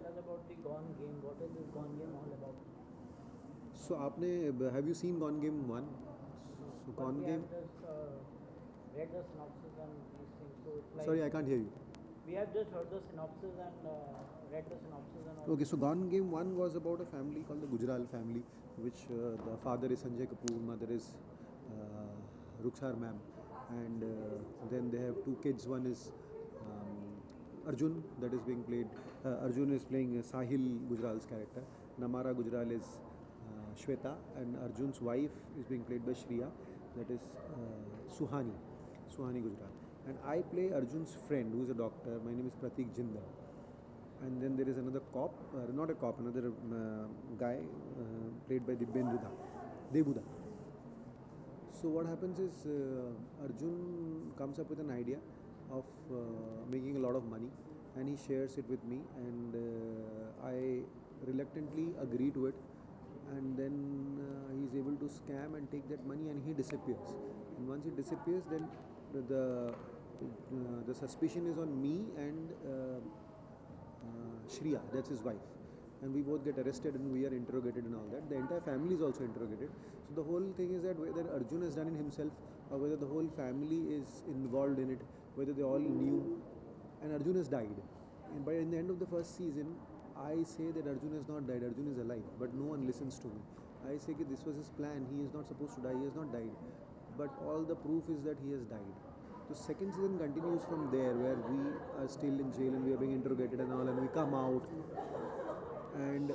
tell us about the Gone Game? What is this Gone Game all about? So, have you seen Gone Game 1? So, But Gone we Game. have just read the synopsis and these things. So it's like Sorry, I can't hear you. we have just heard the synopsis and read the synopsis and all. Okay, so Gone Game 1 was about a family called the Gujral family, which the father is Sanjay Kapoor, mother is Rukhsar ma'am, and then they have two kids. One is Arjun, that is being played. Arjun is playing Sahil Gujral's character, and Amara Gujral is Shweta, and Arjun's wife is being played by Shriya, that is Suhani Gujral. And I play Arjun's friend, who is a doctor. My name is Pratik Jindal. And then there is another cop, not a cop, another guy played by Debuda. So what happens is Arjun comes up with an idea of making a lot of money, and he shares it with me, and I reluctantly agree to it, and then he is able to scam and take that money, and he disappears. And once he disappears, then the suspicion is on me and Shriya, that's his wife. And we both get arrested and we are interrogated and all that. The entire family is also interrogated. So the whole thing is that whether Arjun has done it himself or whether the whole family is involved in it, whether they all knew, and Arjun has died. And by in the end of the first season, I say that Arjun has not died, Arjun is alive, but no one listens to me. I say that this was his plan, he is not supposed to die, he has not died. But all the proof is that he has died. The second season continues from there, where we are still in jail and we are being interrogated and all, and we come out, and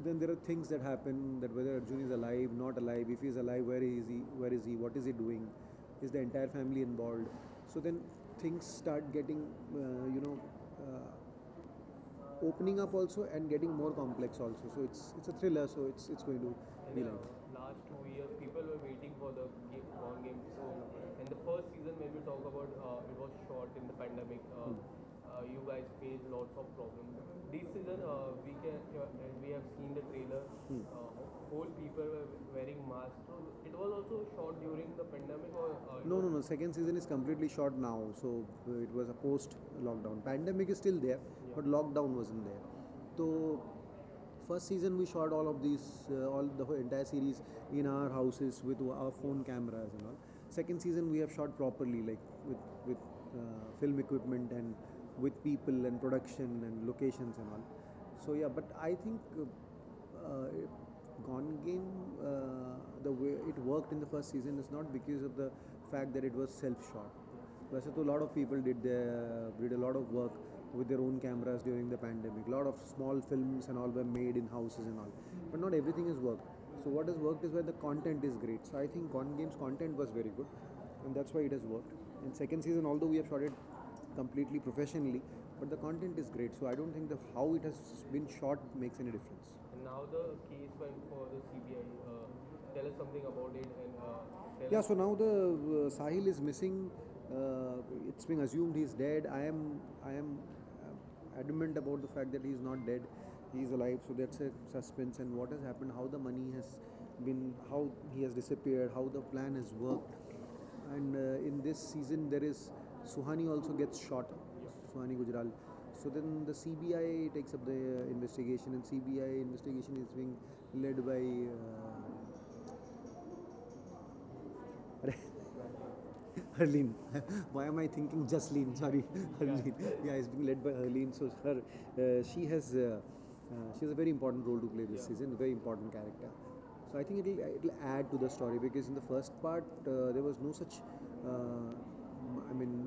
then there are things that happen, that whether Arjun is alive, not alive, if he is alive, where is he, what is he doing, is the entire family involved? So then things start getting, opening up also and getting more complex also. So it's a thriller, so it's going to be like. Last 2 years, people were waiting for the Gone Game. So, in the first season, when we talk about it was shot in the pandemic, you guys faced lots of problems. This season, we have seen the trailer. Whole people were wearing masks. So, it was also shot during the pandemic, or No. Second season is completely shot now. So it was a post lockdown. Pandemic is still there, but lockdown wasn't there. So first season we shot all of these, all the whole entire series in our houses with our phone cameras and all. Second season we have shot properly, like with film equipment and with people and production and locations and all. So yeah, but I think Gone Game, the way it worked in the first season is not because of the fact that it was self-shot. वैसे तो a lot of people did a lot of work with their own cameras during the pandemic. A lot of small films and all were made in houses and all. But not everything has worked. So what has worked is where the content is great. So I think Gone Game's content was very good, and that's why it has worked. In second season, although we have shot it completely professionally, but the content is great. So I don't think how it has been shot makes any difference. And now the case went for the CBI. Tell us something about it. And Yeah, so now the Sahil is missing. It's being assumed he's dead. I am adamant about the fact that he's not dead. He's alive. So that's a suspense. And what has happened, how the money has been, how he has disappeared, how the plan has worked. And in this season, there is Suhani also gets shot. Suhani Gujral. So then the CBI takes up the investigation, and CBI investigation is being led by. Harleen. Why am I thinking Jasleen? Sorry, Harleen. Yeah, it's being led by Harleen. So she has a very important role to play this season. A very important character. So I think it'll add to the story, because in the first part there was no such.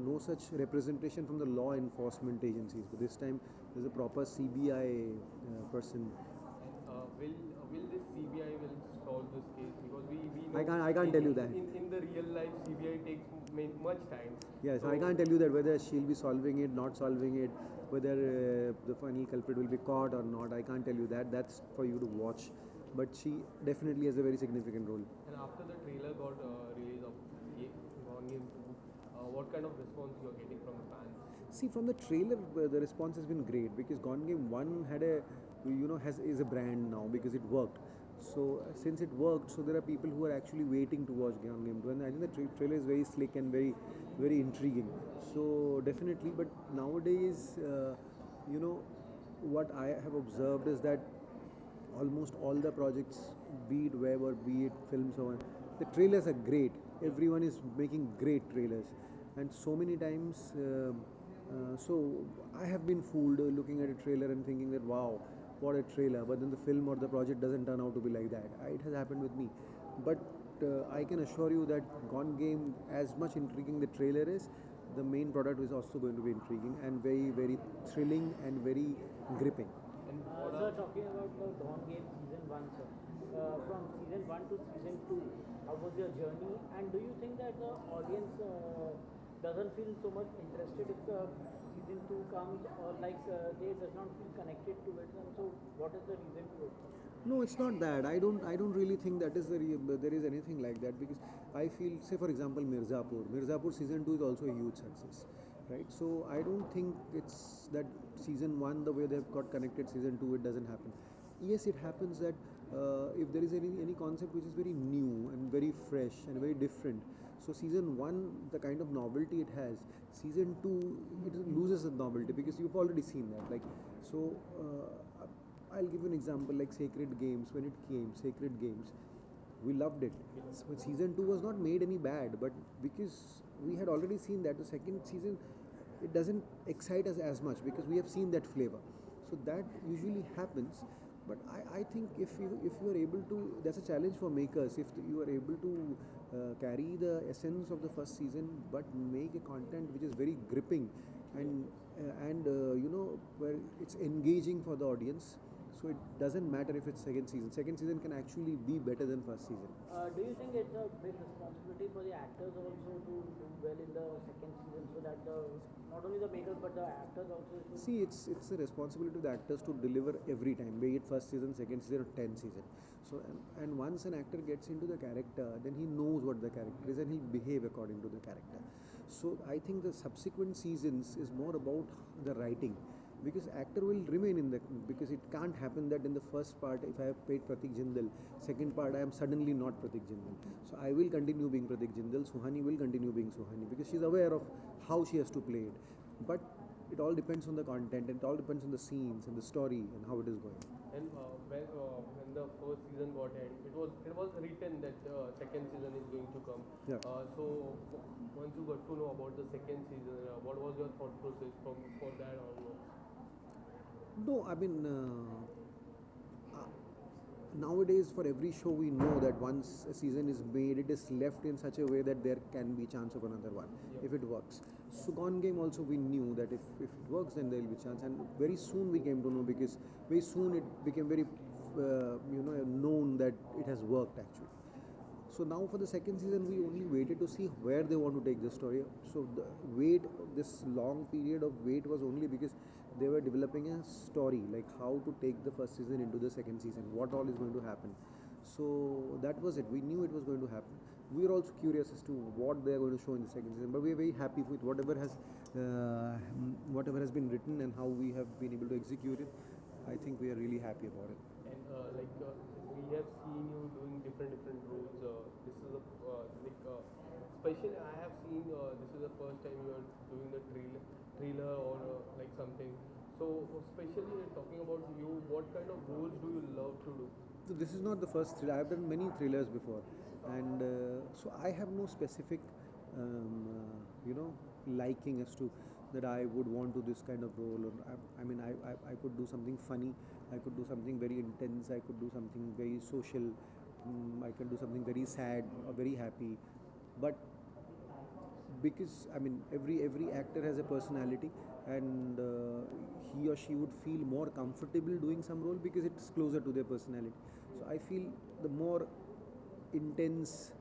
No such representation from the law enforcement agencies. But this time there's a proper CBI person. Will this CBI will solve this case? Because we know I can't tell you that. In the real life, CBI takes much time. Yes, so I can't tell you that whether she'll be solving it, not solving it, whether the final culprit will be caught or not. I can't tell you that. That's for you to watch. But she definitely has a very significant role. And after the trailer got released of Gone Game 2, what kind of response you are getting from the fans? See, from the trailer, the response has been great, because Gone Game 1 had is a brand now because it worked. So since it worked, so there are people who are actually waiting to watch Gone Game 2, and I think the trailer is very slick and very intriguing. So definitely, but nowadays, you know, what I have observed is that almost all the projects, be it web or be it films or the trailers are great. Everyone is making great trailers, and so many times. So I have been fooled looking at a trailer and thinking that wow, what a trailer, but then the film or the project doesn't turn out to be like that. It has happened with me, but I can assure you that Gone Game, as much intriguing the trailer is, the main product is also going to be intriguing and very thrilling and very gripping. And Sir, talking about the Dawn Game season 1, sir. From season 1 to season 2, how was your journey? And do you think that the audience doesn't feel so much interested if season 2 comes, or like they does not feel connected to it? And so, what is the reason to it? No, it's not that. I don't really think that is there is anything like that, because I feel, say for example, Mirzapur season 2 is also a huge success, right? So I don't think it's that season 1, the way they've got connected, season 2 it doesn't happen. Yes, it happens that if there is any concept which is very new and very fresh and very different, so season 1, the kind of novelty it has, season 2 it loses the novelty because you've already seen that. Like, so I'll give you an example, like Sacred Games. When it came, Sacred Games, we loved it. So season 2 was not made any bad, but because we had already seen that, the second season it doesn't excite us as much because we have seen that flavor. So that usually happens. But I think if you are able to, that's a challenge for makers. If you are able to carry the essence of the first season, but make a content which is very gripping and where it's engaging for the audience. So it doesn't matter if it's second season. Second season can actually be better than first season. Do you think it's a big responsibility for the actors also to do well in the second season, so that not only the makers but the actors also should? See, it's a responsibility of the actors to deliver every time, be it first season, second season, or 10 season. So and once an actor gets into the character, then he knows what the character is and he'll behave according to the character. So I think the subsequent seasons is more about the writing, because actor will remain in the, because it can't happen that in the first part if I have paid Pratik Jindal, second part I am suddenly not Pratik Jindal. So I will continue being Pratik Jindal, Suhani will continue being Suhani, because she's aware of how she has to play it. But it all depends on the content, and it all depends on the scenes and the story and how it is going. And when the first season got end, it was written that second season is going to come. Yeah. So once you got to know about the second season, what was your thought process for that onwards? No, I mean, nowadays for every show we know that once a season is made, it is left in such a way that there can be chance of another one if it works. So Gone Game also we knew that if it works, then there will be chance, and very soon we came to know, because very soon it became very known that it has worked actually. So now for the second season, we only waited to see where they want to take the story. So the wait, this long period of wait was only because they were developing a story, like how to take the first season into the second season, what all is going to happen. So that was it. We knew it was going to happen. We are also curious as to what they are going to show in the second season, but we are very happy with whatever has been written and how we have been able to execute it. I think we are really happy about it. And we have seen you doing different roles. This is especially I have seen this is the first time you are doing the trailer or like something. So especially talking about you, what kind of roles do you love to do? So this is not the first thriller. I have done many thrillers before, and so I have no specific, liking as to that I would want to this kind of role. Or I could do something funny. I could do something very intense. I could do something very social. I can do something very sad or very happy. But because every actor has a personality, and he or she would feel more comfortable doing some role because it's closer to their personality. So I feel the more intense,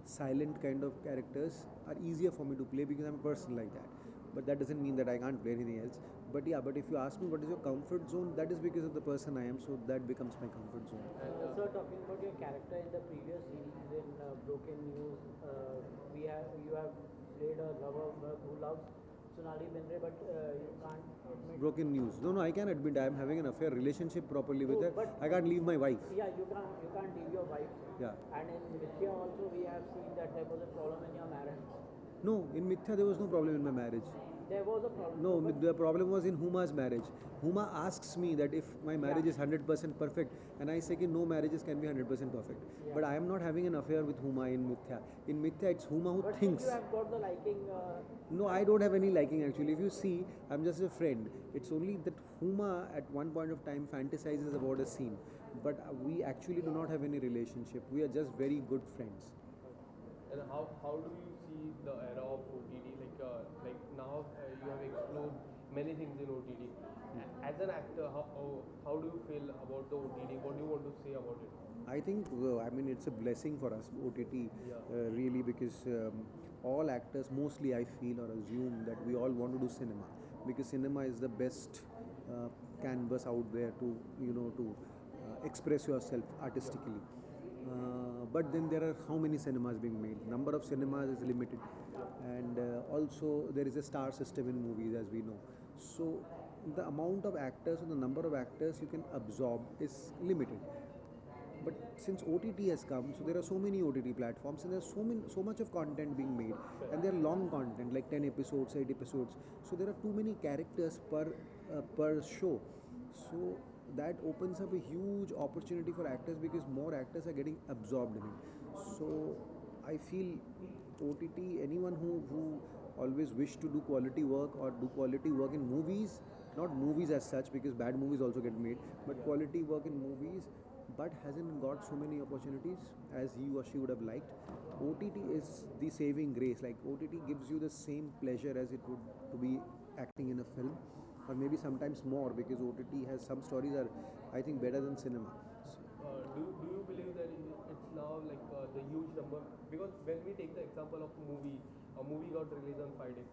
silent kind of characters are easier for me to play because I'm a person like that. But that doesn't mean that I can't play anything else. But if you ask me what is your comfort zone, that is because of the person I am, so that becomes my comfort zone. Sir, talking about your character in the previous series in Broken News, you have played a lover who loves Sonali Bendre, but you can't admit. Broken news. No, I can admit I am having an affair relationship properly with Oh, her. but- I can't leave my wife. Yeah, you can't leave your wife. Yeah. And in Mithya also we have seen that there was a problem in your marriage. No, in Mithya there was no problem in my marriage. There was a problem. No, but the problem was in Huma's marriage. Huma asks me that if my marriage is 100% perfect, and I say that no marriages can be 100% perfect. But I am not having an affair with Huma in Mithya. In Mithya, it's Huma who but thinks. you have got the liking. No, I don't have any liking actually. If you see, I'm just a friend. It's only that Huma at one point of time fantasizes about a scene. But we actually do not have any relationship. We are just very good friends. And how do you see the era of OTT? Like now you have explored many things in OTT. As an actor, how do you feel about the OTT? What do you want to say about it? I think, it's a blessing for us, OTT, really, because all actors, mostly I feel or assume that we all want to do cinema, because cinema is the best canvas out there to, express yourself artistically. But then there are how many cinemas being made? Number of cinemas is limited, and also there is a star system in movies, as we know. So the amount of actors or the number of actors you can absorb is limited. But since OTT has come, so there are so many OTT platforms, and there's so much of content being made, and they're long content, like 10 episodes, 8 episodes. So there are too many characters per show. So that opens up a huge opportunity for actors, because more actors are getting absorbed in it. So I feel OTT, anyone who always wish to do quality work or do quality work in movies, not movies as such, because bad movies also get made, but quality work in movies, but hasn't got so many opportunities as he or she would have liked. OTT is the saving grace. Like, OTT gives you the same pleasure as it would to be acting in a film, or maybe sometimes more, because OTT has some stories are, I think, better than cinema. Do you believe that it's now like the huge number? Because when we take the example of a movie got released on Friday.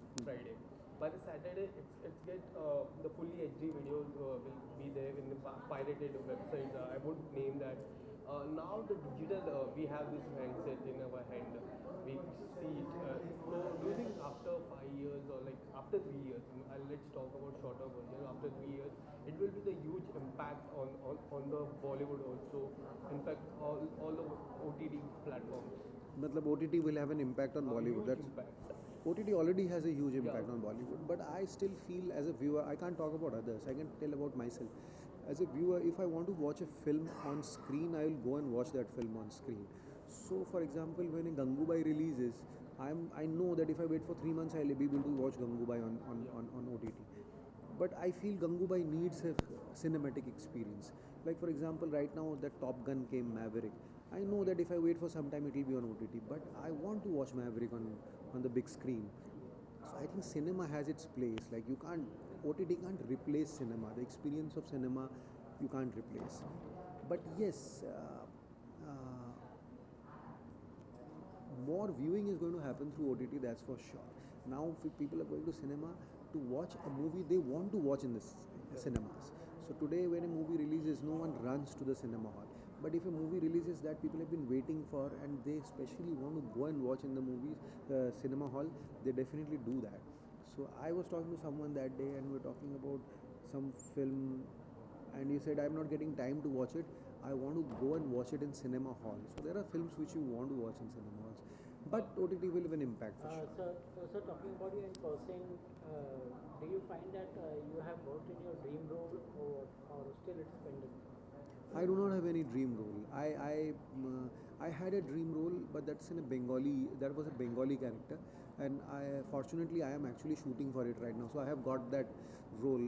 By the Saturday, it's get the fully HD videos will be there in the pirated websites. I would name that. Now the digital, we have this handset in our hand. We see it. So do you think after 5 years or like after 3 years, let's talk about shorter version. After 3 years, it will be the huge impact on the Bollywood also. In fact, all the OTT platforms. Matlab OTT will have an impact on Bollywood. Huge That's impact. OTT already has a huge impact on Bollywood, but I still feel as a viewer, I can't talk about others, I can tell about myself. As a viewer, if I want to watch a film on screen, I will go and watch that film on screen. So, for example, when a Gangubai releases, I know that if I wait for 3 months, I'll be able to watch Gangubai on OTT. But I feel Gangubai needs a cinematic experience. Like, for example, right now that Top Gun came, Maverick. I know that if I wait for some time, it will be on OTT, but I want to watch Maverick on the big screen. So I think cinema has its place. Like, you can't, OTT can't replace cinema. The experience of cinema you can't replace. But yes, more viewing is going to happen through OTT, that's for sure. Now, if people are going to cinema to watch a movie they want to watch in the cinemas. So today, when a movie releases, no one runs to the cinema hall. But if a movie releases that people have been waiting for, and they especially want to go and watch in the movie cinema hall, they definitely do that. So I was talking to someone that day, and we were talking about some film, and he said, I'm not getting time to watch it. I want to go and watch it in cinema hall. So there are films which you want to watch in cinema halls, but OTT will have an impact for sure. So talking about you in person, do you find that you have worked in your dream role, or still it's pending? I do not have any dream role. I had a dream role, but that's in a Bengali. That was a Bengali character, and fortunately I am actually shooting for it right now. So I have got that role,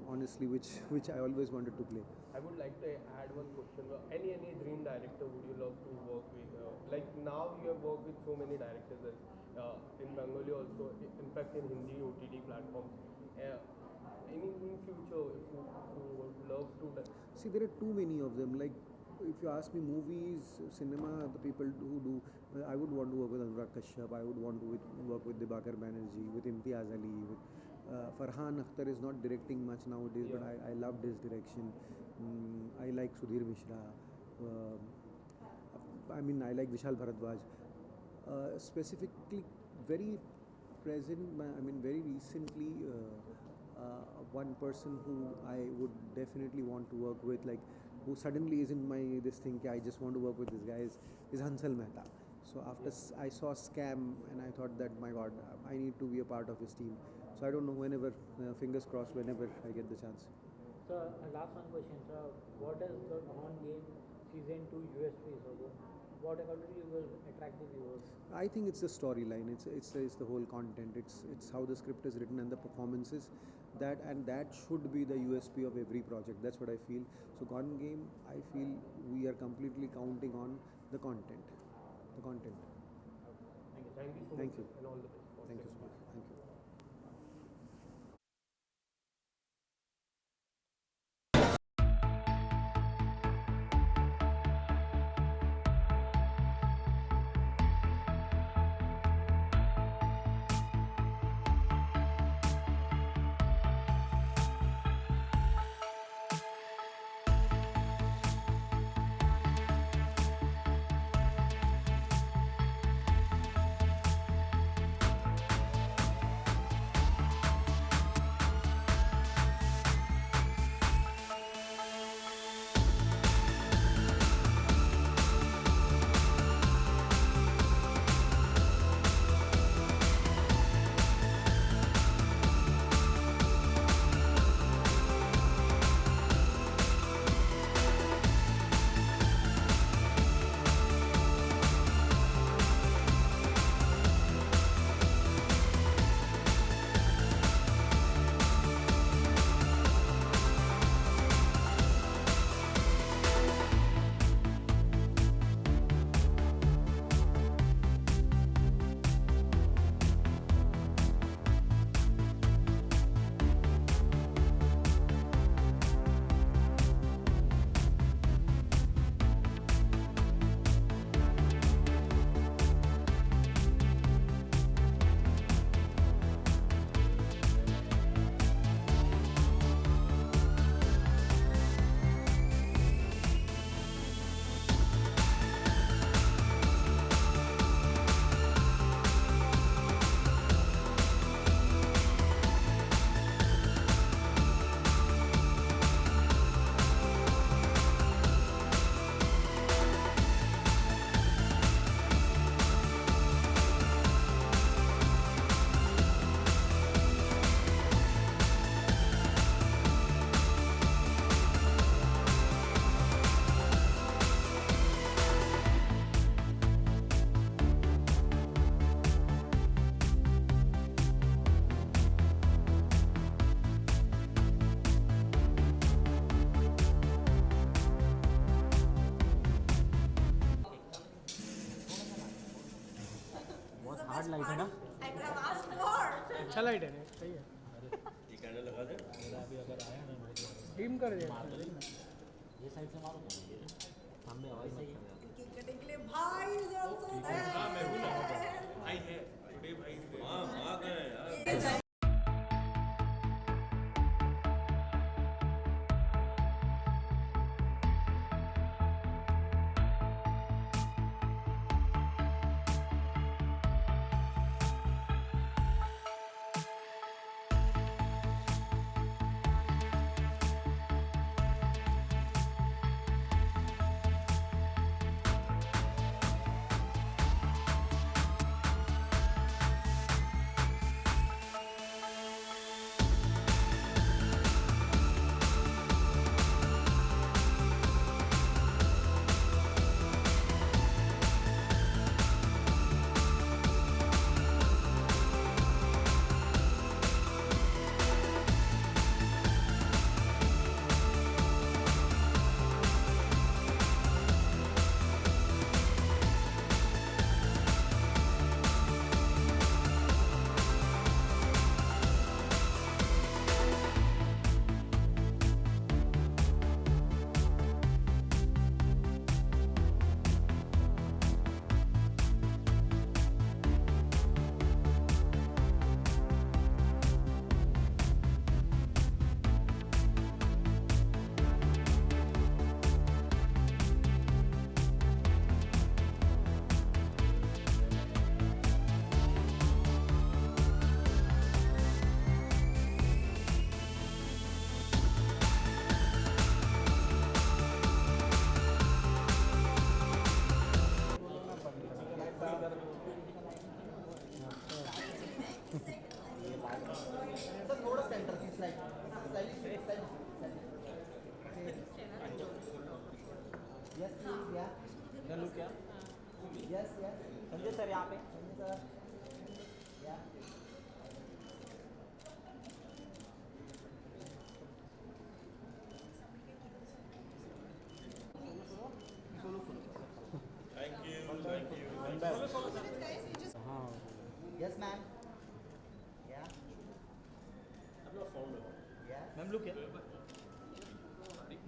honestly, which I always wanted to play. I would like to add one question. Any dream director would you love to work with? Like now you have worked with so many directors in Bengali also. In fact, in Hindi OTT platforms. In future, if you would love to. See, there are too many of them. Like, if you ask me, movies, cinema, the people who do, I would want to work with Anurag Kashyap. I would want to work with Dibakar Banerjee, with Imtiaz Ali. With Farhan Akhtar is not directing much nowadays, but I loved his direction. I like Sudhir Mishra. I like Vishal Bharadwaj. Specifically, very present, I mean, very recently, one person who I would definitely want to work with, like, who suddenly is in my this thing, I just want to work with this guy, is Hansal Mehta. So after I saw Scam, and I thought that, my God, I need to be a part of his team. So I don't know, whenever, fingers crossed, whenever I get the chance. So last one question, sir. What is the on game season 2 USP? So what according to you will attract the viewers? I think it's the storyline. It's the whole content. It's how the script is written and the performances. That should be the USP of every project. That's what I feel. So Gone Game, I feel we are completely counting on the content. The content. Thank you so Thank much, you. and all the best. Thank you so much. Thank you. Hard light है ना? I could have asked more. अच्छा light है ना, सही है। ये candle लगा दे। अभी अगर आया ना डिम कर दे। ये साइड से मारो तो ये सामने आवाज सही है। केक कटिंग के लिए भाई is also there. हाँ मैं हूँ ना भाई है टुडे भाई है हाँ आ गए यार Yes, please, yeah. चलो क्या Yes, yes. संजय सर यहाँ पे Sanjay sir. Yeah. Thank you, thank you. हाँ Yes, ma'am. Yeah. Yeah. Ma'am look क्या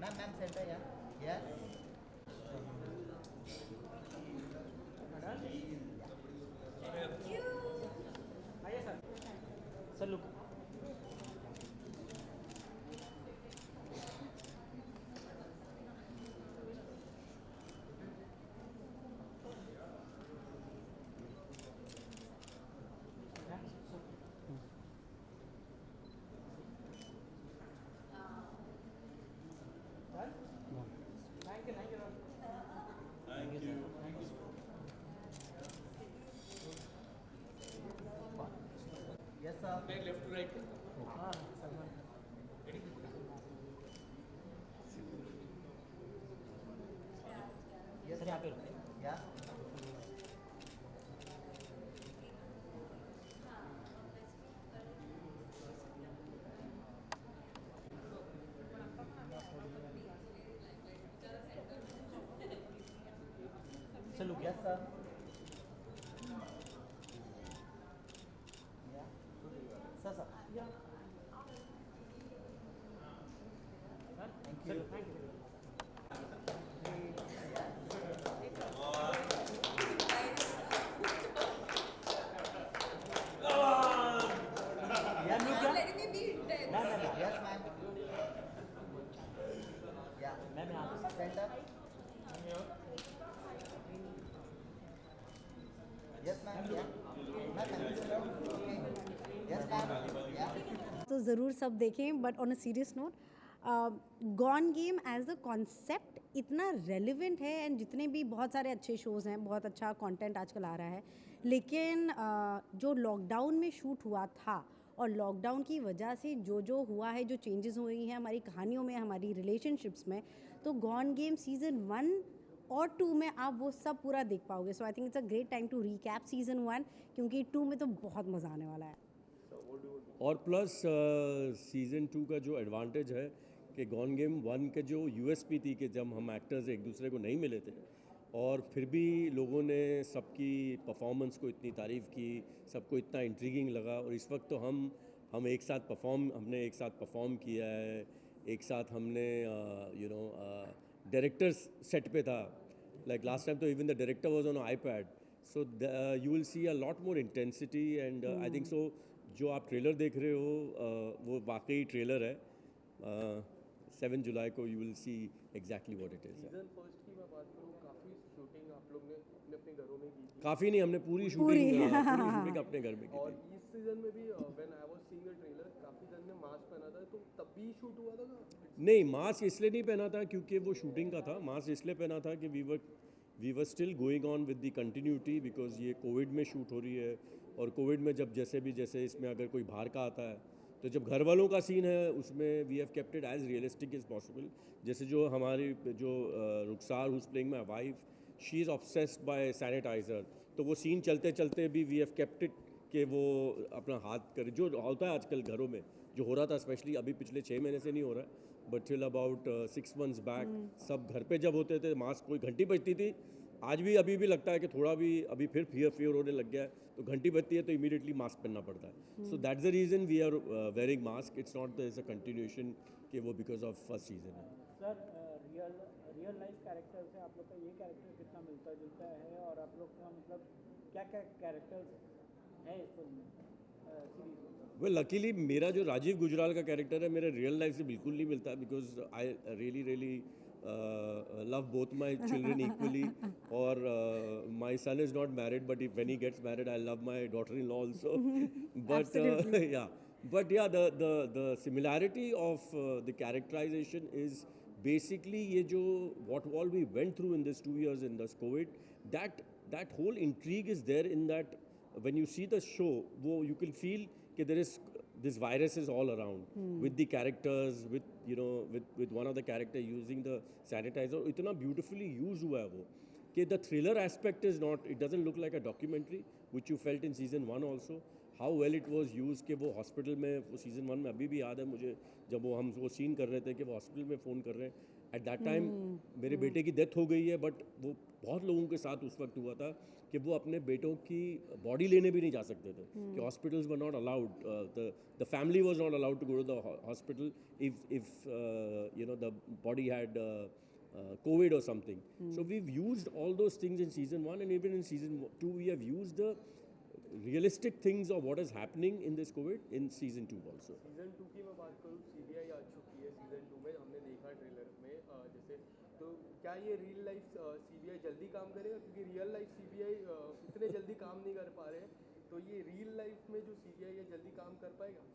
Ma'am, center, yeah. Yes. आइए sir sir look Yes, sir. Left to right. Yes, sir यहाँ पे रुको yeah. Sir look Yes, sir. Yeah. Sir, sir. Sir thank you ma'am look क्या Letting me be intense. Ma'am ma'am Yes, ma'am. Yeah. Ma'am यहाँ पे Center. Yes, ma'am. Yeah. Ma'am, thank you, sir. Okay. Yes, ma'am. Yeah. तो ज़रूर सब देखें but on a serious note Gone Game as a concept इतना relevant है and जितने भी बहुत सारे अच्छे शोज़ हैं बहुत अच्छा कंटेंट आजकल आ रहा है लेकिन जो लॉकडाउन में शूट हुआ था और लॉकडाउन की वजह से जो हुआ है जो चेंजेस हुई हैं हमारी कहानियों में हमारी रिलेशनशिप्स में तो गॉन गेम सीज़न 1 और 2 में आप वो सब पूरा देख पाओगे so I think it's a great time to recap season 1 क्योंकि 2 में तो बहुत मज़ा आने वाला है और प्लस सीज़न 2 का जो एडवांटेज है कि गॉन गेम 1 के जो यूएसपी थी कि जब हम एक्टर्स एक दूसरे को नहीं मिले थे और फिर भी लोगों ने सबकी परफॉर्मेंस को इतनी तारीफ़ की सबको इतना इंट्रीगिंग लगा और इस वक्त तो हम एक साथ हमने एक साथ परफॉर्म किया है एक साथ हमने डायरेक्टर सेट पे था लाइक लास्ट टाइम तो even the director was on iPad so you will see a lot more intensity and I think सो जो आप ट्रेलर देख रहे हो वो वाकई ट्रेलर है 7 जुलाई को you will see exactly what it is season first की मैं बात करूँ काफ़ी शूटिंग आप लोग ने अपने अपने घरों में की थी काफ़ी नहीं हमने पूरी शूटिंग अपने घर में की और थी इस सीजन में भी when I was seeing the trailer काफ़ी जन ने मास्क पहना था तो तब भी शूट हुआ था ना नहीं मास्क इसलिए नहीं पहना था क्योंकि वो शूटिंग का था मास्क इसलिए पहना था कि we were still going on with the continuity because ये कोविड में शूट हो रही है और कोविड में जैसे इसमें अगर कोई बाहर का आता है तो जब घर वालों का सीन है उसमें we have kept it as realistic is possible जैसे जो हमारी जो Rukhsar who's playing my wife she is obsessed by sanitiser तो वो सीन चलते चलते भी वी हैव केप्ट इट कि वो अपना हाथ करे जो होता है आजकल घरों में जो हो रहा था स्पेशली अभी पिछले 6 महीने से नहीं हो रहा है but till about 6 months back सब घर पे जब होते थे मास्क कोई घंटी बजती थी आज भी अभी भी लगता है कि थोड़ा भी अभी फिर फियर होने लग गया है तो घंटी बजती है तो इमीडिएटली मास्क पहनना पड़ता है so that's the reason we are wearing mask it's not the is a continuation कि वो बिकॉज ऑफ फर्स्ट सीजन है सर रियल लाइफ कैरेक्टर से आप लोग का ये कैरेक्टर कितना मिलता जुलता है और आप लोग का मतलब क्या क्या कैरेक्टर्स हैं इस फिल्म में सीरीज में वेल लकीली मेरा जो राजीव गुजराल का कैरेक्टर है मेरे रियल लाइफ से बिल्कुल नहीं मिलता because I really love both my children equally or my son is not married but when he gets married I love my daughter-in-law also but the similarity of the characterization is basically ye jo what all we went through in this 2 years in this COVID that whole intrigue is there in that when you see the show wo you can feel that there is this virus is all around with the characters, with with one of the character using the sanitizer. इतना beautifully used हुआ है वो कि the thriller aspect is not, it doesn't look like a documentary which you felt in season 1 also. How well it was used कि वो hospital में, वो season 1 में अभी भी याद है मुझे, जब हम वो सीन कर रहे थे कि वो हॉस्पिटल में फ़ोन कर रहे हैं. एट दैट टाइम मेरे बेटे की डेथ हो गई है, बट वो बहुत लोगों के साथ उस वक्त हुआ था कि वो अपने बेटों की बॉडी लेने भी नहीं जा सकते थे कि hospitals were not allowed, the family was not allowed to go to the hospital if the body had COVID or something. So we've used all those things in season 1, and even in season 2 we have used the realistic things of what is happening in this COVID in season 2 also. Season 2 की मैं बात करूँ, CBI आ चुकी है season 2 में, हमने देखा trailer में जैसे, तो क्या ये रियल लाइफ सीबीआई जल्दी काम करेगा? क्योंकि रियल लाइफ सीबीआई इतने जल्दी काम नहीं कर पा रहे हैं, तो ये रियल लाइफ में जो सीबीआई है जल्दी काम कर पाएगा?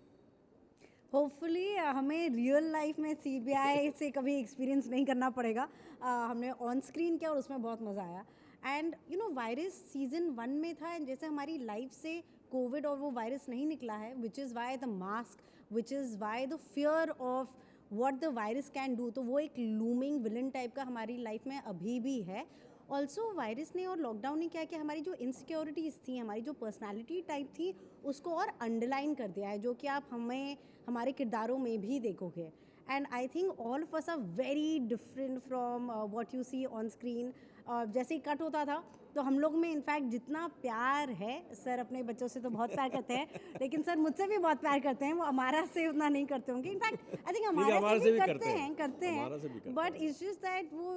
होपफुली हमें रियल लाइफ में सीबीआई से कभी एक्सपीरियंस नहीं करना पड़ेगा. हमने ऑन स्क्रीन किया और उसमें बहुत मज़ा आया. एंड वायरस सीजन 1 में था, एंड जैसे हमारी लाइफ से कोविड और वो वायरस नहीं निकला है, which is why the mask, which is why the fear of what the virus can do. तो वो एक लूमिंग विलन टाइप का हमारी लाइफ में अभी भी है. ऑल्सो वायरस ने और लॉकडाउन ने क्या किया, हमारी जो इनसिक्योरिटीज़ थी, हमारी जो पर्सनालिटी टाइप थी, उसको और अंडरलाइन कर दिया है, जो कि आप हमें हमारे किरदारों में भी देखोगे. And I think all of us are very different from what you see on screen. जैसे ही कट होता था तो हम लोग में इनफैक्ट जितना प्यार है, सर अपने बच्चों से तो बहुत प्यार करते हैं, लेकिन सर मुझसे भी बहुत प्यार करते हैं. वो हमारा से उतना नहीं करते होंगे, इनफैक्ट आई थिंक हमारे से भी करते हैं. बट इट्स जस्ट दैट वो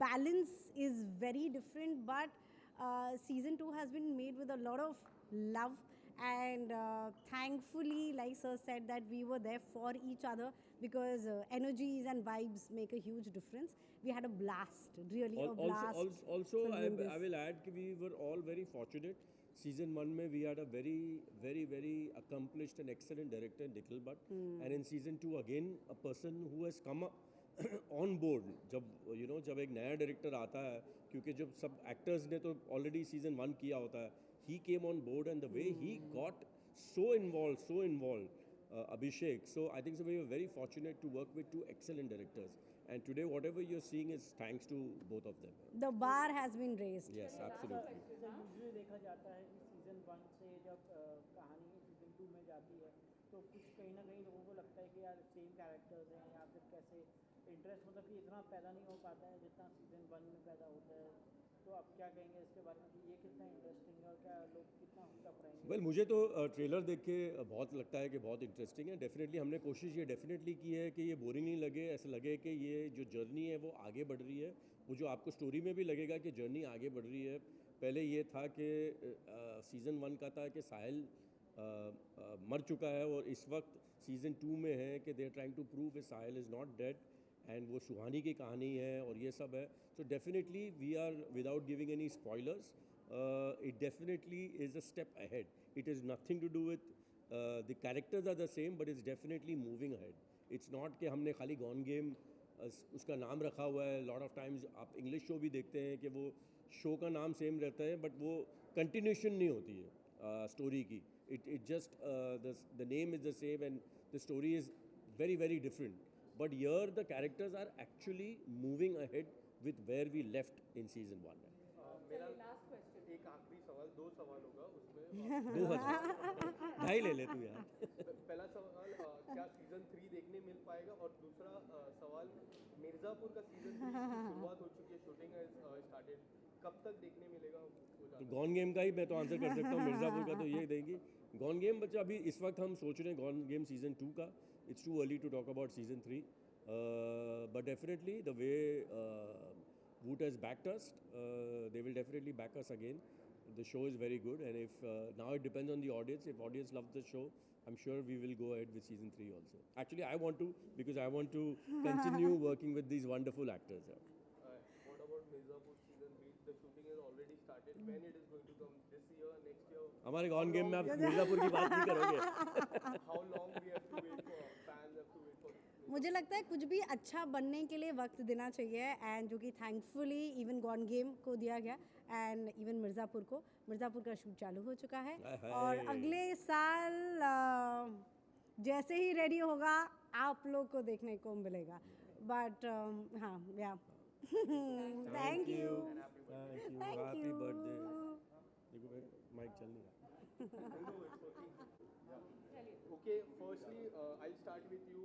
balance is very different. But season 2 has been made with a lot of love. And thankfully, like sir said, that we were there for each other, because energies and vibes make a huge difference. We had a blast, really a blast. Also, filming I this. will add that we were all very fortunate. Season 1 में we had a very, very, very accomplished and excellent director, Nikhil Bhatt. And in season 2 again, a person who has come on board. जब जब एक नया director आता है, क्योंकि जब सब एक्टर्स ने तो ऑलरेडी सीजन 1 किया होता है, he came on board, and the way he got so involved, Abhishek. So I think so we were very fortunate to work with two excellent directors, and today whatever you're seeing is thanks to both of them. The bar has been raised. Yes, absolutely. Usually देखा जाता है कि season 1 से जब कहानी season 2 में जाती है तो कुछ कहीं ना कहीं लोगों को लगता है कि यार सेम कैरेक्टर्स हैं, या फिर कैसे इंटरेस्ट मतलब कि इतना पैदा नहीं हो पाता है जितना सीजन 1 में पैदा होता है. तो आप क्या कहेंगे इसके बारे में कि ये कितना इंटरेस्टिंग है और क्या लोग कितना हुक रहेंगे? वेल मुझे तो ट्रेलर देख के बहुत लगता है कि बहुत इंटरेस्टिंग है. डेफिनेटली हमने कोशिश ये डेफिनेटली की है कि ये बोरिंग नहीं लगे, ऐसा लगे कि ये जो जर्नी है वो आगे बढ़ रही है. वो जो आपको स्टोरी में भी लगेगा कि जर्नी आगे बढ़ रही है. पहले ये था कि सीज़न 1 का था कि साहिल मर चुका है, और इस वक्त सीज़न 2 में है कि they are trying to prove कि Sahil is not dead, and वो सुहानी की कहानी है और ये सब है. So definitely we are, without giving any spoilers, it definitely is a step ahead. It has nothing to do with the characters are the same, but it's definitely moving ahead. It's not कि हमने खाली Gone Game उसका नाम रखा हुआ है. Lot of times आप English show भी देखते हैं कि वो शो का नाम सेम रहता है, बट वो कंटिन्यूशन नहीं होती है स्टोरी की. It just the name is the same and the story is very, very different. But here the characters are actually moving ahead with where we left in season 1. मेरा एक आखिरी सवाल, 2 सवाल होगा उसमें. 2000 ढाई ले ले तू यार. पहला सवाल, क्या सीजन 3 देखने मिल पाएगा? और दूसरा सवाल, मिर्ज़ापुर का सीजन 3 की शुरुआत हो चुकी है, शूटिंग है स्टार्टेड, कब तक देखने मिलेगा? तो गॉन गेम का ही मैं तो आंसर कर सकता हूँ. मिर्ज़ापुर का तो ये देंगी. गॉन गेम बच्चा अभी इस वक्त हम सोच रहे हैं गॉन गेम सीजन 2 का. It's too early to talk about season 3. But definitely the way Woot has backed us, they will definitely back us again. The show is very good, and if now it depends on the audience. If audience loves the show, I'm sure we will go ahead with season 3 also. Actually, I want to, because I want to continue working with these wonderful actors. What about Mirzapur season 3? The shooting has already started. When it is going to come? This year, next year? हमारे gone game में आप मिर्ज़ापुर की बात नहीं करोगे. How long we have to wait for? Fans have to wait for मुझे लगता है कुछ भी अच्छा बनने के लिए वक्त देना चाहिए, एंड जो कि थैंकफुली इवन गॉन गेम को दिया गया, एंड इवन मिर्ज़ापुर का शूट चालू हो चुका है और अगले साल जैसे ही रेडी होगा आप लोग को देखने को मिलेगा. बट हाँ या थैंक यू. Happy birthday. देखो माइक चल नहीं रहा. Okay, firstly I start with you.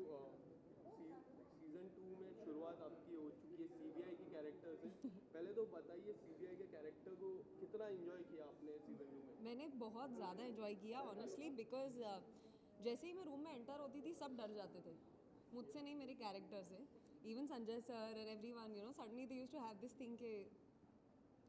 Season 2 में शुरुआत आपकी हो चुकी है सीबीआई के कैरेक्टर से. पहले तो बताइए सीबीआई के कैरेक्टर को कितना एंजॉय किया आपने सीजन 2 में? मैंने बहुत ज़्यादा एंजॉय किया ऑनेस्टली, बिकॉज जैसे ही मैं रूम में एंटर होती थी सब डर जाते थे, मुझसे नहीं मेरे कैरेक्टर से. इवन संजय सर और everyone, you know, suddenly they used to have this thing के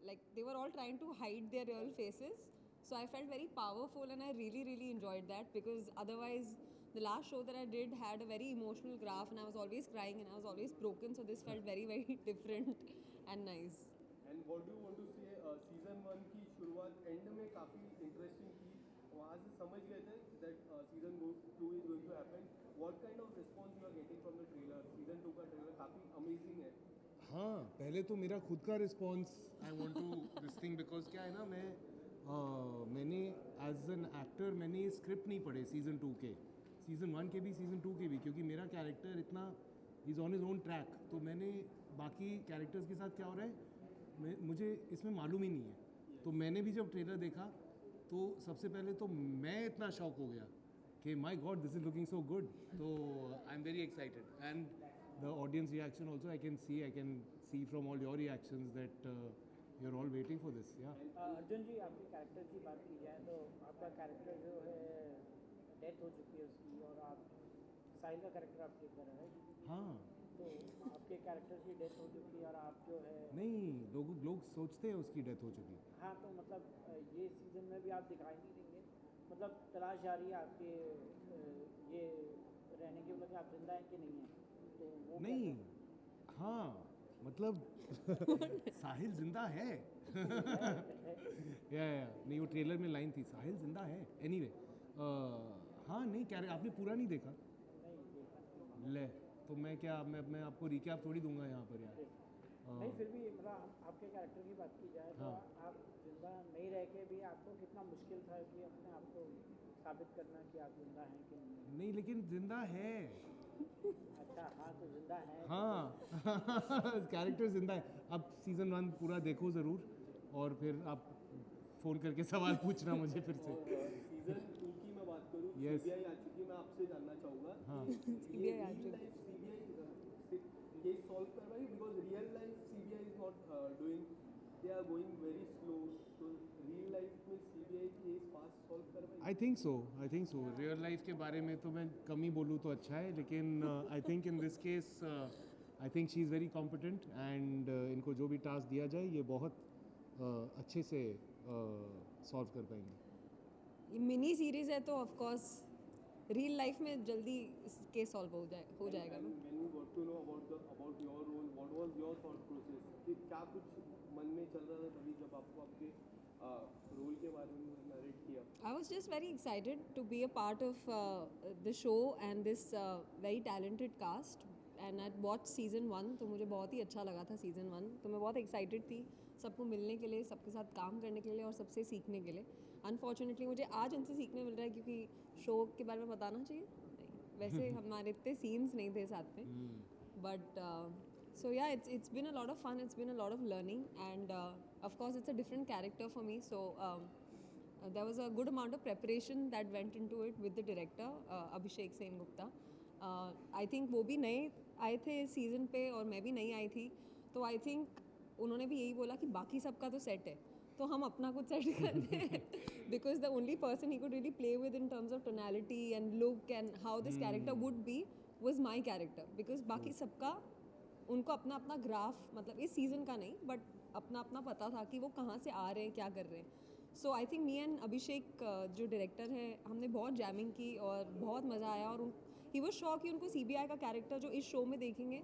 like they were all trying to hide their real faces. So I felt very powerful and I really enjoyed that, because otherwise the last show that I did had a very emotional graph and I was always crying and I was always broken. So this felt very different and nice. And what do you want to say? Season 1 की शुरुआत and में काफ़ी interesting थी, वहाँ से समझ गए थे that season 2 is going to happen. What kind of response you are getting from the trailer? Season 2 का ट्रेलर काफ़ी अमेजिंग है. हाँ, पहले तो मेरा खुद का response I want to this thing, because क्या है ना, मैंने एज एन एक्टर मैंने स्क्रिप्ट नहीं पढ़े सीज़न 2 के, सीज़न 1 के भी सीज़न 2 के भी, क्योंकि मेरा कैरेक्टर इतना is on his own track. तो मैंने बाकी कैरेक्टर्स के साथ क्या हो रहा है मुझे इसमें मालूम ही नहीं है. तो मैंने भी जब ट्रेलर देखा तो सबसे पहले तो मैं इतना शॉक हो गया कि my God this is looking so good. तो I am very excited and the audience reaction also I can see from all your reactions that you're all waiting for this. Yeah. Arjun ji, आपके character की बात की जाए तो आपका character जो है डेथ हो चुकी है उसकी, और आप साहिल का कैरेक्टर आप प्ले कर रहे हैं. हाँ, तो आपके कैरेक्टर की डेथ हो चुकी है और आप जो है नहीं, लोग सोचते हैं उसकी डेथ हो चुकी. हाँ, तो मतलब ये सीजन में भी आप दिखाई नहीं देंगे, मतलब तलाश जारी है आपके ये रहने की, मतलब आप जिंदा हैं कि नहीं हैं? तो वो नहीं, हाँ, मतलब साहिल जिंदा है. या नहीं, वो ट्रेलर में लाइन थी साहिल जिंदा है. एनीवे, हाँ, नहीं क्या आपने पूरा नहीं देखा? ले, तो मैं क्या मैं आपको रिकैप थोड़ी दूंगा यहाँ पर यार. नहीं, फिर भी मतलब आपके कैरेक्टर की बात की जाए तो आप जिंदा नहीं रह के भी आपको कितना मुश्किल था कि अपने आप को साबित करना कि आप जिंदा हैं कि नहीं? नहीं, लेकिन जिंदा है. अच्छा, हाँ, तो जिंदा है. हाँ, कैरेक्टर जिंदा है. अब सीजन 1 पूरा देखो ज़रूर, और फिर आप फ़ोन करके सवाल पूछना मुझे फिर से. सीजन 2 की मैं बात करूँ, Yes. सीबीआई आ चुकी है. मैं आपसे जानना चाहूँगा, हाँ. ये real life CBI case solve कर रही है, because real life CBI is not doing, they are going very slow. तो रियल लाइफ में सीबीआई केस फास्ट सॉल्व कर रही है? I think so. Real life के बारे में तो मैं कम ही बोलूँ तो अच्छा है, लेकिन I think in this case I think she is very competent, and इनको जो भी टास्क दिया जाए ये बहुत अच्छे से सॉल्व कर पाएंगे. ये मिनी सीरीज है तो ऑफ कोर्स रियल लाइफ में जल्दी केस सॉल्व हो जाएगा. When you got to know about your role, what was your thought process? कि क्या कुछ मन में चल रहा था तभी जब आपको आपके रोल के बारे में नरेट किया? I was just very excited to be a part of the show and this very talented cast, and I watched season 1, तो मुझे बहुत ही अच्छा लगा था season 1. तो मैं बहुत एक्साइटेड थी सबको मिलने के लिए, सबके साथ काम करने के लिए और सबसे सीखने के लिए. अनफॉर्चुनेटली मुझे आज उनसे सीखने मिल रहा है, क्योंकि शो के बारे में बताना चाहिए नहीं, वैसे हमारे इतने सीन्स नहीं थे साथ में. But so yeah, it's been a lot of fun, it's been a lot of learning, and of course it's a different character for me, so there was a good amount of preparation that went into it with the director Abhishek Sen Gupta. I think वो भी नए आए थे season पे और मैं भी नई आई थी, तो आई थिंक उन्होंने भी यही बोला कि बाकी सबका तो सेट है तो हम अपना कुछ सेट करते हैं, because the only person he could really play with in terms of tonality and look and how this character would be was my character, because बाकी सबका उनको अपना अपना ग्राफ, मतलब इस सीज़न का नहीं बट अपना अपना पता था कि वो कहाँ से आ रहे हैं, क्या कर रहे हैं. सो आई थिंक मी एंड अभिषेक जो डायरेक्टर हैं, हमने बहुत जैमिंग की और बहुत मज़ा आया. और ही वाज श्योर कि उनको सीबीआई का कैरेक्टर जो इस शो में देखेंगे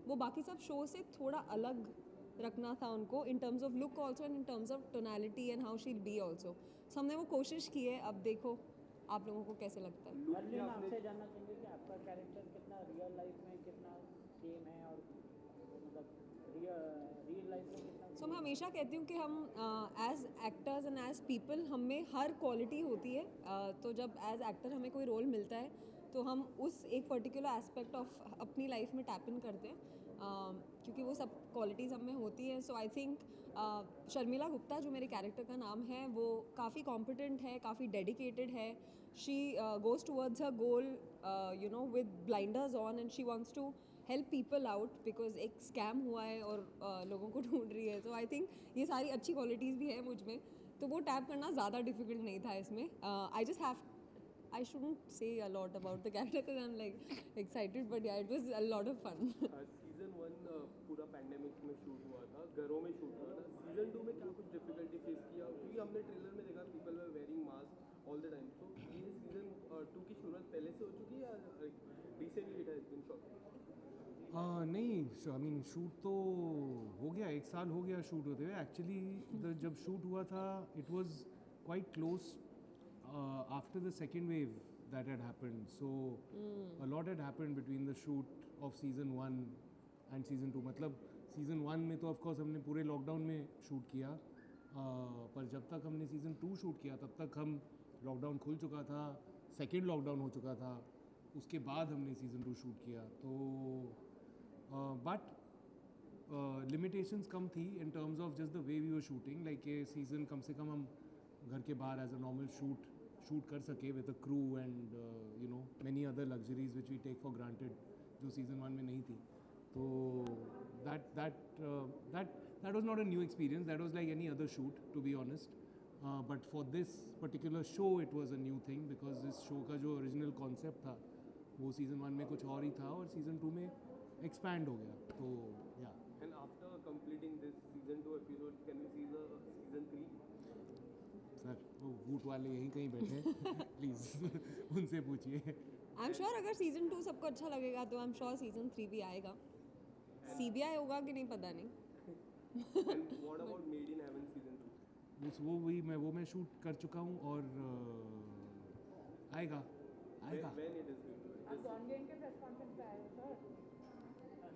वो बाकी सब शो से थोड़ा अलग रखना था उनको, in terms of look also and in terms of tonality and how she be also. So हमने वो कोशिश की है. अब देखो आप लोगों को कैसे लगता है. अर्जुन, आपसे जानना चाहेंगे कि आपका कैरेक्टर कितना रियल लाइफ में सेम है और मतलब रियल लाइफ में कितना सो मैं हमेशा कहती हूँ कि हम as actors and as people हम में हर क्वालिटी होती है. तो जब एज एक्टर हमें कोई रोल मिलता है तो हम उस एक पर्टिकुलर एस्पेक्ट ऑफ अपनी लाइफ में टैप इन करते हैं, क्योंकि वो सब क्वालिटीज़ हम में होती हैं. सो आई थिंक शर्मिला गुप्ता जो मेरे कैरेक्टर का नाम है वो काफ़ी कॉम्पिटेंट है, काफ़ी डेडिकेटेड है. She goes towards her goal you know with blinders on and she wants to help people out because एक स्कैम हुआ है और लोगों को ढूंढ रही है. सो आई थिंक ये सारी अच्छी क्वालिटीज़ भी है मुझ में, तो वो टैप करना ज़्यादा डिफिकल्ट नहीं था इसमें. I shouldn't say a lot about the character because I'm like excited, but yeah, it was a lot of fun. Season 1 पूरा पैंडेमिक में शूट हुआ था, घरों में शूट हुआ था. सीजन 2 में क्या कुछ डिफिकल्टी फेस किया? क्योंकि हमने ट्रेलर में देखा people were wearing mask all the time. तो ये सीजन 2 की शुरुआत पहले से हो चुकी है या recently it has been shot? नहीं, आई मीन शूट तो हो गया, 1 साल हो गया शूट होते हुए. एक्चुअली जब शूट हुआ था it was quite close after the second wave that had happened. So a lot had happened between the shoot of season 1 and season 2. मतलब season 1 में तो of course हमने पूरे लॉकडाउन में शूट किया, पर जब तक हमने season 2 शूट किया तब तक हम लॉकडाउन खुल चुका था, सेकेंड लॉकडाउन हो चुका था, उसके बाद हमने season 2 शूट किया. तो बट लिमिटेशंस कम थी in terms of just the way we were shooting. Like ये सीज़न कम से कम हम घर के बाहर एज अ नॉर्मल शूट कर सके with a crew and you know many other luxuries which we take for granted जो सीज़न 1 में नहीं थी. तो that was not a new experience. That was like any other shoot, to be honest. But for this particular show it was a new thing because this show का जो original concept था वो season 1 में कुछ और ही था और season 2 में expand हो गया. तो yeah. And after completing this season 2 episode, can we see the season 3? Sir वो वूट वाले यहीं कहीं बैठे हैं प्लीज़ उनसे पूछिए. आई एम श्योर अगर सीजन 2 सबको अच्छा लगेगा तो आई एम श्योर सीजन 3 भी आएगा. CBI होगा कि नहीं पता नहीं. And what about Made in Heaven season 2? वो मैं शूट कर चुका हूँ और आएगा. When it is going to be? आप गॉन गेम के प्रेस कॉन्फ्रेंस पे आए हो सर.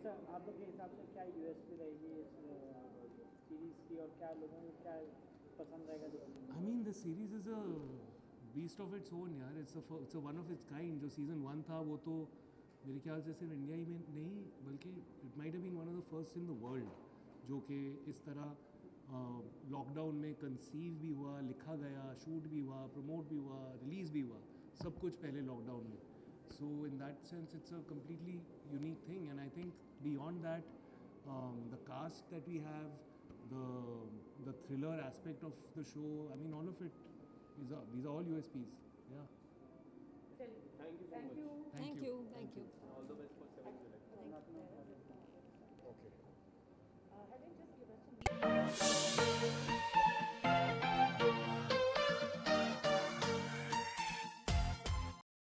सर आप लोग के हिसाब से क्या USP रहेगी इस सीरीज़ की और क्या लोगों को क्या पसंद रहेगा देखने में? I mean the series is a beast of its own यार. It's a one of its kind. जो season 1 था वो तो मेरे ख्याल से सिर्फ इंडिया ही में नहीं बल्कि it might have been one of the first in the world जो कि इस तरह लॉकडाउन में कंसीव भी हुआ, लिखा गया, शूट भी हुआ, प्रमोट भी हुआ, रिलीज़ भी हुआ, सब कुछ पहले लॉकडाउन में. So in that sense it's a completely unique thing and I think beyond that the cast that we have, the thriller aspect of the show, I mean all of it these are all USPs. Yeah. Thank you so much. Thank you. All the best for 7th July. Okay. Have you just given us some